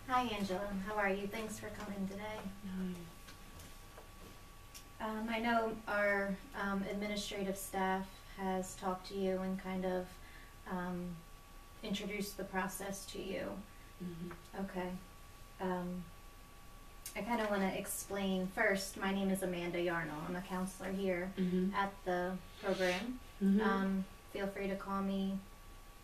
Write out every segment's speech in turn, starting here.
Hi, Angela. How are you? Thanks for coming today. I know our administrative staff has talked to you and kind of introduced the process to you. Mm-hmm. Okay. I kind of want to explain first. My name is Amanda Yarnall. I'm a counselor here at the program. Feel free to call me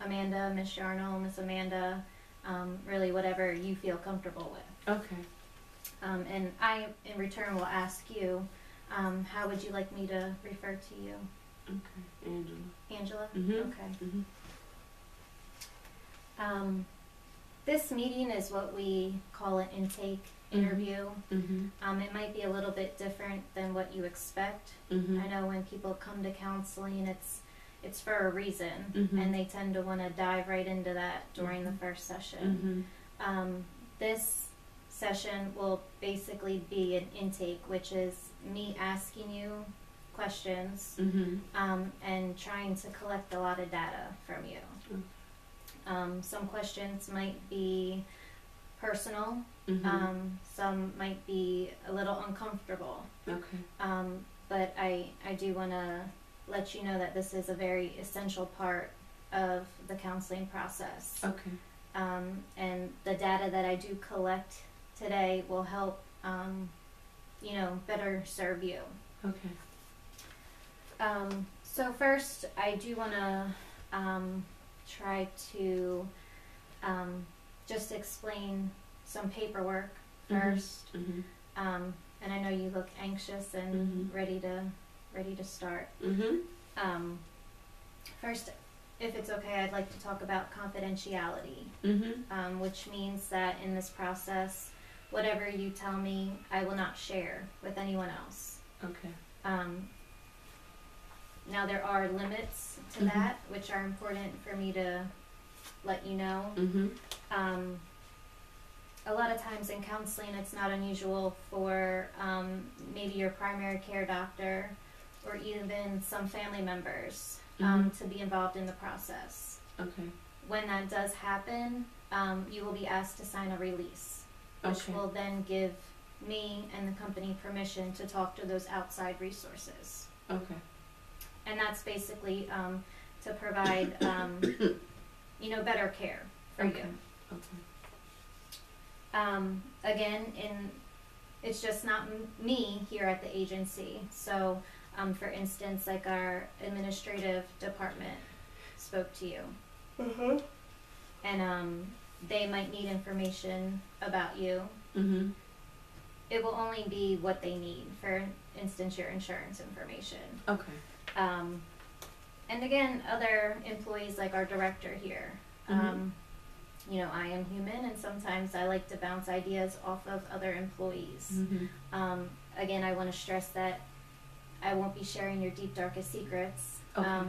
Amanda, Miss Yarnall, Miss Amanda, really whatever you feel comfortable with. Okay. And I, in return, will ask you, how would you like me to refer to you? Okay. Angela. Angela? Mm-hmm. Okay. This meeting is what we call an intake interview. It might be a little bit different than what you expect. I know when people come to counseling, it's for a reason, and they tend to want to dive right into that during the first session. This session will basically be an intake, which is me asking you questions and trying to collect a lot of data from you. Some questions might be personal, some might be a little uncomfortable. Okay. But I do want to let you know that this is a very essential part of the counseling process. Okay. And the data that I do collect today will help, better serve you. Okay. So first, I do want to try to just explain some paperwork first. And I know you look anxious and ready to start. First, if it's okay, I'd like to talk about confidentiality, which means that in this process, whatever you tell me, I will not share with anyone else. Okay. Now there are limits to that, which are important for me to let you know. A lot of times in counseling, it's not unusual for maybe your primary care doctor or even some family members to be involved in the process. Okay. When that does happen, you will be asked to sign a release, which will then give me and the company permission to talk to those outside resources. Okay. And that's basically to provide, better care for you. Okay. Again, it's just not me here at the agency. So, for instance, like our administrative department spoke to you. And they might need information about you. It will only be what they need. For instance, your insurance information. Okay. And again, other employees like our director here. I am human, and sometimes I like to bounce ideas off of other employees. Again, I want to stress that I won't be sharing your deep, darkest secrets. Okay.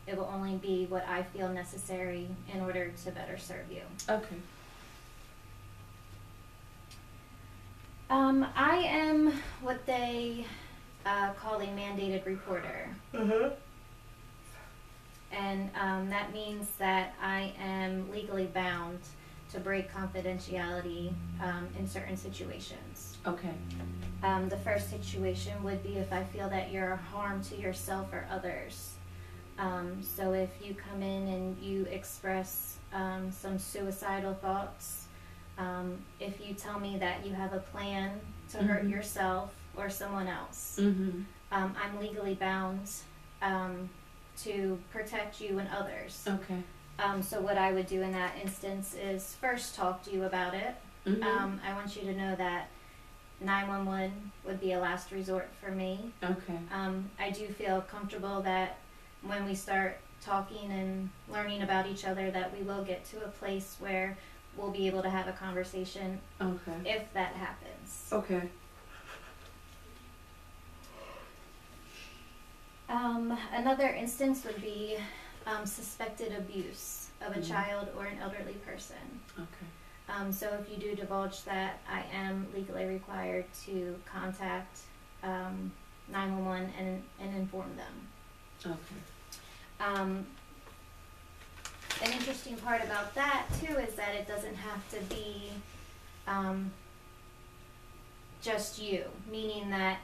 It will only be what I feel necessary in order to better serve you. Okay. I am what they call a mandated reporter. And that means that I am legally bound to break confidentiality in certain situations. Okay. The first situation would be if I feel that you're a harm to yourself or others. So if you come in and you express some suicidal thoughts, if you tell me that you have a plan to hurt yourself or someone else, I'm legally bound to protect you and others. Okay. So what I would do in that instance is first talk to you about it. I want you to know that 911 would be a last resort for me. Okay. I do feel comfortable that when we start talking and learning about each other, that we will get to a place where we'll be able to have a conversation. Okay. If that happens. Okay. Another instance would be suspected abuse of a child or an elderly person. Okay. So if you do divulge that, I am legally required to contact 911 and inform them. Okay. An interesting part about that too is that it doesn't have to be just you, meaning that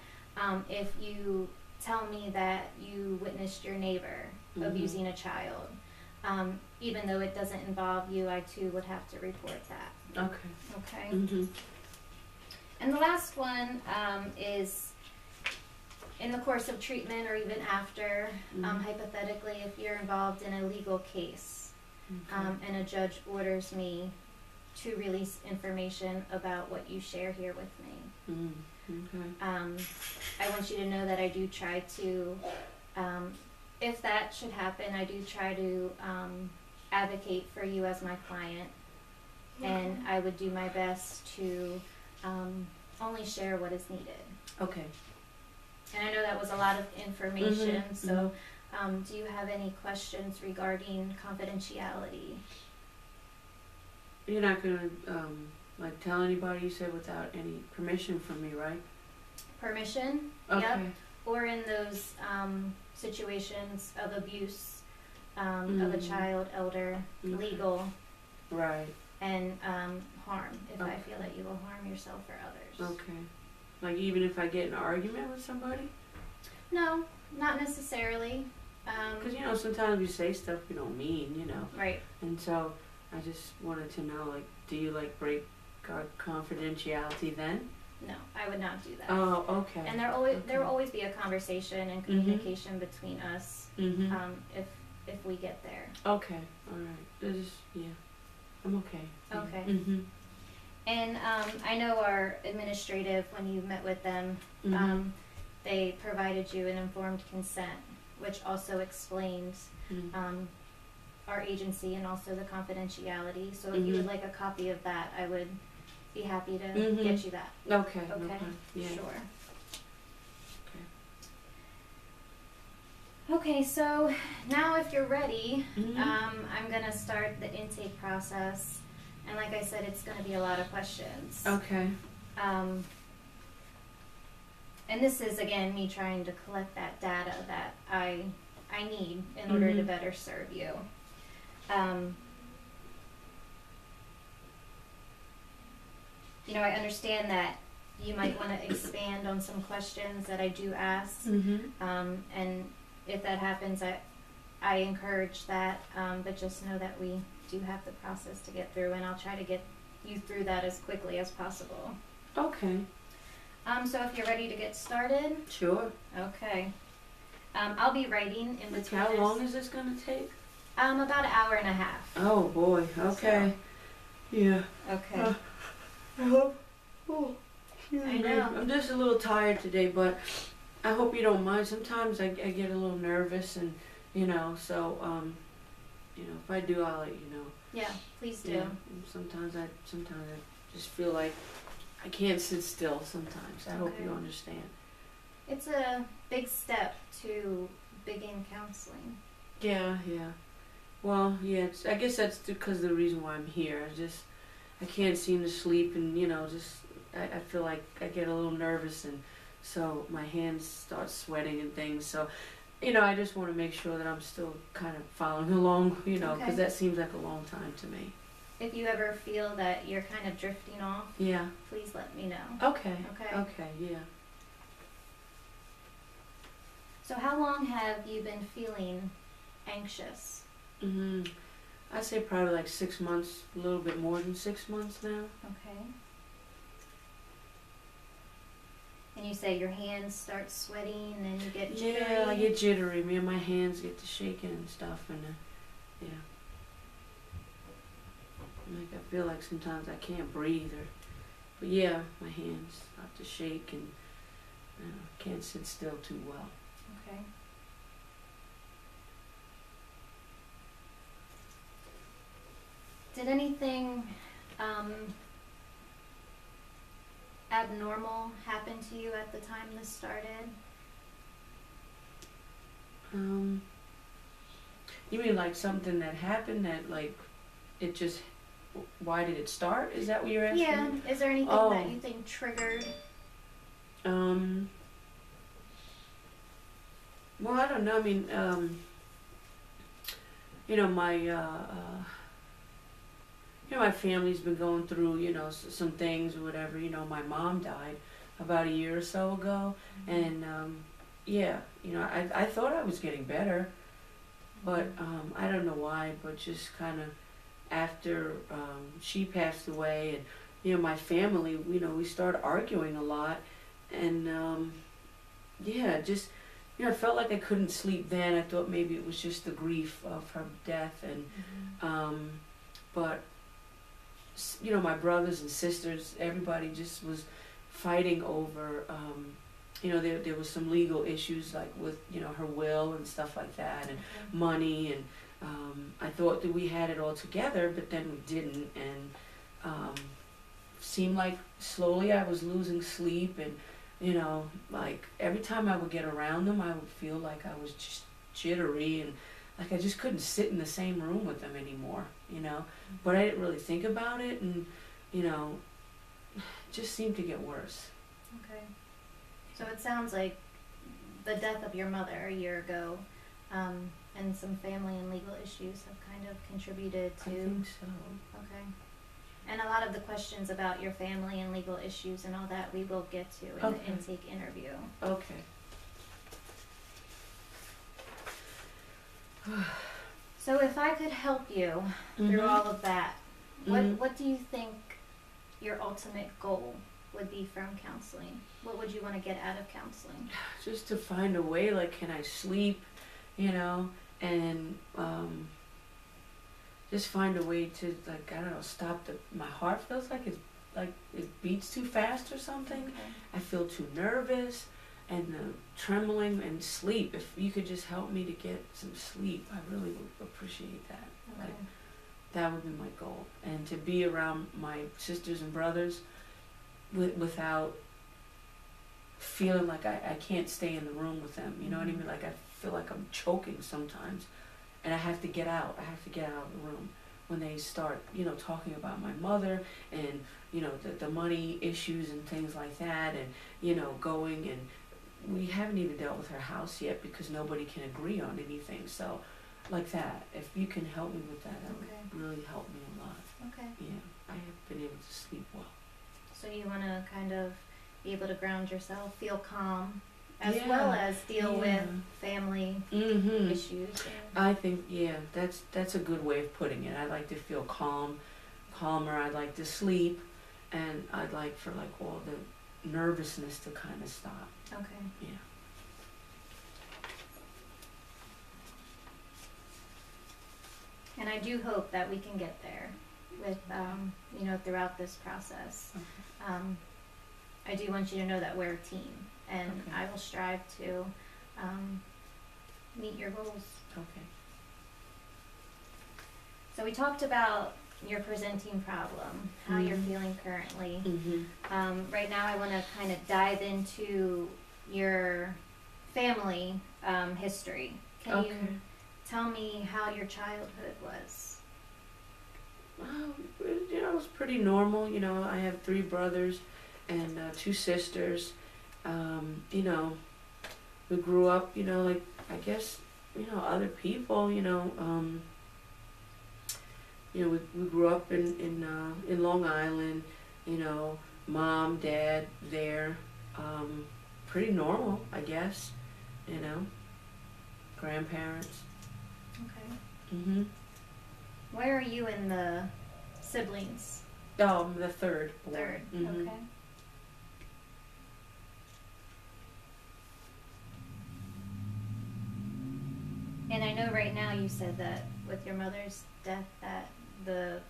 if you tell me that you witnessed your neighbor abusing a child, even though it doesn't involve you, I too would have to report that. Okay. Okay. And the last one is in the course of treatment or even after, hypothetically, if you're involved in a legal case and a judge orders me to release information about what you share here with me. I want you to know that I do try to, if that should happen, I do try to advocate for you as my client, and I would do my best to only share what is needed. Okay. And I know that was a lot of information, so do you have any questions regarding confidentiality? You're not gonna like tell anybody, you said, without any permission from me, right? Permission? Okay. Yep. Or in those situations of abuse of a child, elder, legal, right, and harm, if I feel that you will harm yourself or others. Okay. Like even if I get in an argument with somebody? No, not necessarily. Because, you know, sometimes we say stuff we don't mean, you know. Right. And so I just wanted to know, like, do you, like, break our confidentiality then? No, I would not do that. Oh, okay. And there will always be a conversation and communication between us if we get there. Okay, all right. Yeah, I'm okay. Okay. And I know our administrative, when you met with them, they provided you an informed consent, which also explains our agency and also the confidentiality. So if you would like a copy of that, I would be happy to get you that. Okay. Okay. Yeah. Sure. Okay, so now if you're ready, I'm going to start the intake process. And like I said, it's going to be a lot of questions. Okay. And this is, again, me trying to collect that data that I need in order to better serve you. You know, I understand that you might want to expand on some questions that I do ask. And if that happens, I encourage that, but just know that we do have the process to get through, and I'll try to get you through that as quickly as possible. Okay. So if you're ready to get started. Sure. Okay. I'll be writing in between. How long is this going to take? About an hour and a half. Oh boy. Okay. So, yeah. Okay. I hope. Oh, I know. I'm just a little tired today, but I hope you don't mind. Sometimes I get a little nervous, and you know, so you know, if I do, I'll let you know. Yeah, please do. Yeah. Sometimes I just feel like I can't sit still. Sometimes. I hope you understand. It's a big step to begin counseling. Yeah. Well, yeah. I guess that's because of the reason why I'm here. I can't seem to sleep, and you know, I feel like I get a little nervous, and so my hands start sweating and things. So, you know, I just want to make sure that I'm still kind of following along, you know, because that seems like a long time to me. If you ever feel that you're kind of drifting off, please let me know. Okay. Okay, yeah. So how long have you been feeling anxious? I'd say probably like 6 months, a little bit more than 6 months now. Okay. And you say your hands start sweating and you get jittery? Yeah, I get jittery. Me and my hands get to shaking and stuff, and yeah. Like I feel like sometimes I can't breathe, but yeah, my hands start to shake, and can't sit still too well. Okay. Did anything abnormal happen to you at the time this started? You mean like something that happened that, like, it just, why did it start? Is that what you're asking? Yeah. Is there anything that you think triggered? Well, I don't know. I mean, you know, my family's been going through, some things or whatever. My mom died about a year or so ago, and yeah, I thought I was getting better, but I don't know why, but just kind of after she passed away, and my family, we started arguing a lot, and yeah, just I felt like I couldn't sleep then. I thought maybe it was just the grief of her death, and but my brothers and sisters, everybody just was fighting over. There was some legal issues like with her will and stuff like that, and money, and I thought that we had it all together, but then we didn't, and seemed like slowly I was losing sleep, and like every time I would get around them, I would feel like I was just jittery, and like I just couldn't sit in the same room with them anymore, but I didn't really think about it, and it just seemed to get worse. Okay. So it sounds like the death of your mother a year ago, and some family and legal issues have kind of contributed to. I think so. Okay. And a lot of the questions about your family and legal issues and all that we will get to in the intake interview. Okay. So if I could help you through all of that, what do you think your ultimate goal would be from counseling? What would you want to get out of counseling? Just to find a way, like, can I sleep, and just find a way to, like, I don't know, stop my heart feels like it beats too fast or something. Okay. I feel too nervous, and trembling, and sleep. If you could just help me to get some sleep, I really would appreciate that. Okay. Like, that would be my goal. And to be around my sisters and brothers without feeling like I can't stay in the room with them. You know what I mean? Like, I feel like I'm choking sometimes, and I have to get out. I have to get out of the room when they start, talking about my mother, and, the money issues and things like that, and, going, and we haven't even dealt with her house yet because nobody can agree on anything. So, like that, if you can help me with that, that would really help me a lot. Okay. Yeah, I have been able to sleep well. So you want to kind of be able to ground yourself, feel calm, as well as deal with family issues. I think, that's a good way of putting it. I like to feel calmer. I'd like to sleep, and I'd like for all the nervousness to kind of stop. Okay. Yeah. And I do hope that we can get there with, throughout this process. Okay. I do want you to know that we're a team, and I will strive to meet your goals. Okay. So we talked about your presenting problem, how you're feeling currently. Right now I want to kind of dive into your family history. Can you tell me how your childhood was? It was pretty normal. I have 3 brothers and 2 sisters. We grew up, like, I guess, other people, we grew up in Long Island, mom, dad there, pretty normal, I guess, grandparents. Okay. Where are you in the siblings? Oh, I'm the third. Third, okay. And I know right now you said that with your mother's death that the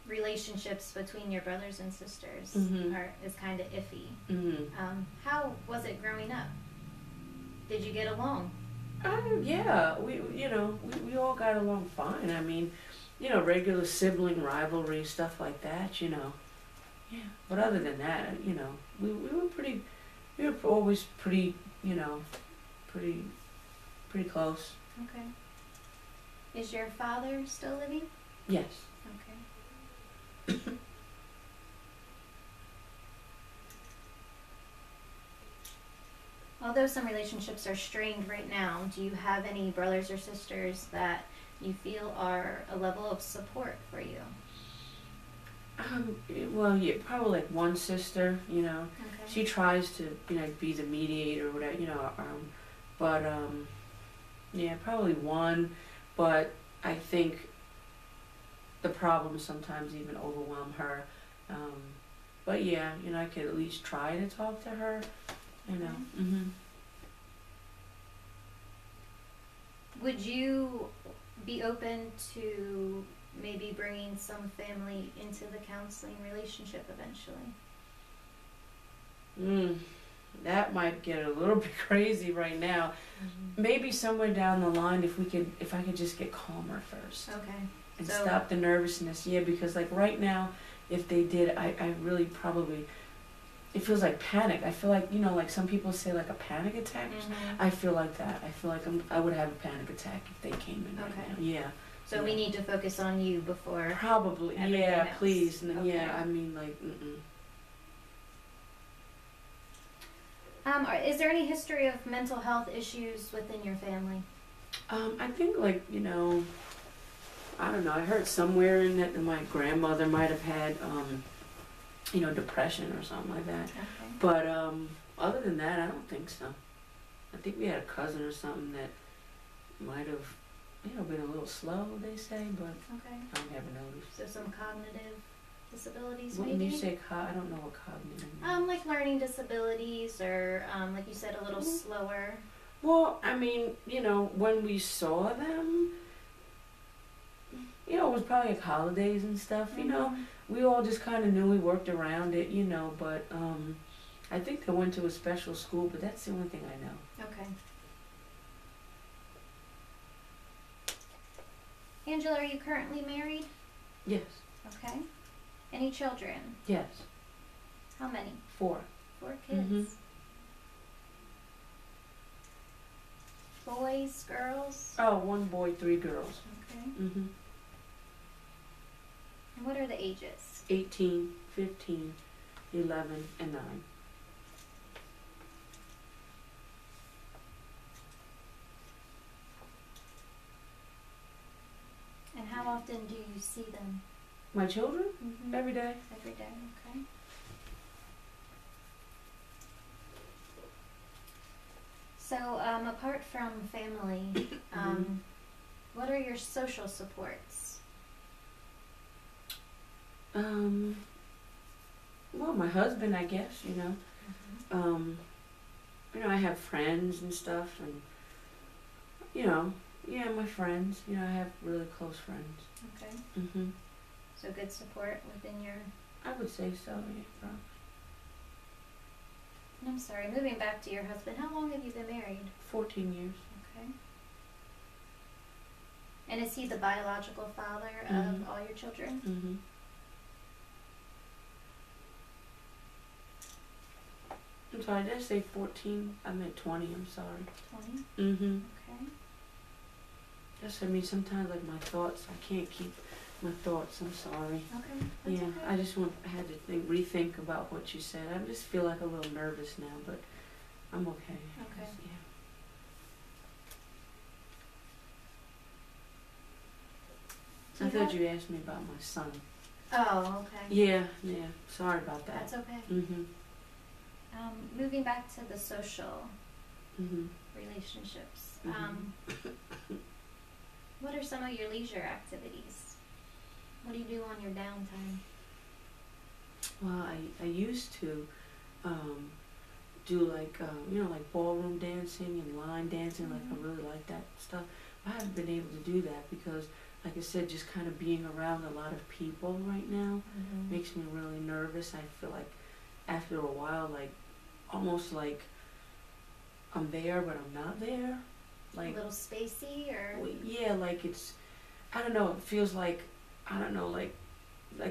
relationships between your brothers and sisters is kind of iffy. How was it growing up? Did you get along? Yeah, we all got along fine. I mean, regular sibling rivalry, stuff like that, Yeah. But other than that, we were always pretty close. Okay. Is your father still living? Yes. Okay. Although some relationships are strained right now, do you have any brothers or sisters that you feel are a level of support for you? Well, yeah, probably like one sister, you know. Okay. She tries to, you know, be the mediator or whatever, you know, but, yeah, probably one, but I think the problems sometimes even overwhelm her. But yeah, you know, I could at least try to talk to her, you know. Okay. Would you be open to maybe bringing some family into the counseling relationship eventually? That might get a little bit crazy right now. Maybe somewhere down the line, if I could just get calmer first. Okay. And So, stop the nervousness. Yeah, because like right now, if they did, I really probably, it feels like panic. I feel like, you know, like some people say like a panic attack. I feel like that. I feel like I would have a panic attack if they came in right now. Yeah. So yeah. we need to focus on you before. Probably. Yeah, else. please. Okay. Yeah, I mean like, Is there any history of mental health issues within your family? I think like, you know, I don't know, I heard somewhere in that my grandmother might have had, you know, depression or something like that. Okay. But other than that, I don't think so. I think we had a cousin or something that might have, you know, been a little slow, they say, but Okay. I never noticed. So some cognitive disabilities, When maybe? you say I don't know what cognitive means. Like learning disabilities, or like you said, a little slower. Well, I mean, you know, when we saw them, you know, it was probably like holidays and stuff, you know. We all just kind of knew, we worked around it, you know, but I think they went to a special school, but that's the only thing I know. Okay. Angela, are you currently married? Yes. Okay. Any children? Yes. How many? 4. 4 kids. Boys, girls? Oh, 1 boy, 3 girls. Okay. And what are the ages? 18, 15, 11, and 9. And how often do you see them? My children? Every day. Every day, okay. So, apart from family, what are your social supports? Well, my husband, I guess, you know. You know, I have friends and stuff, and, you know, yeah, my friends. You know, I have really close friends. Okay. So good support within your... I would say so, yeah, probably. And I'm sorry, moving back to your husband, how long have you been married? 14 years. Okay. And is he the biological father of all your children? I'm sorry, did I say 14? I meant 20, I'm sorry. 20? Okay. Yes, I mean, sometimes, like, my thoughts, I can't keep my thoughts, I'm sorry. Okay, that's yeah, okay. I just had to rethink about what you said. I just feel like a little nervous now, but I'm okay. Okay. Yeah. I thought you asked me about my son. Oh, okay. Yeah, sorry about that. That's okay. Moving back to the social relationships, what are some of your leisure activities? What do you do on your downtime? Well, I used to do like, you know, like ballroom dancing and line dancing, like I really like that stuff. I haven't been able to do that because, like I said, just kind of being around a lot of people right now makes me really nervous. I feel like after a while, like, almost like I'm there, but I'm not there. Like, a little spacey, or? Well, yeah, like it's, I don't know, it feels like, I don't know, like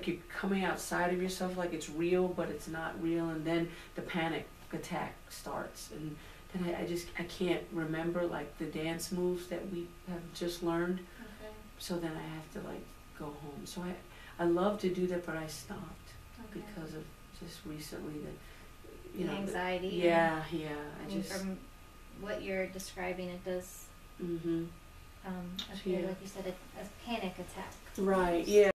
you're coming outside of yourself, like it's real, but it's not real, and then the panic attack starts, and then I can't remember, like, the dance moves that we have just learned, so then I have to, like, go home. So I love to do that, but I stopped because of just recently the anxiety. Yeah. I mean, from what you're describing, it does appear, like you said, a panic attack. Right. Yeah.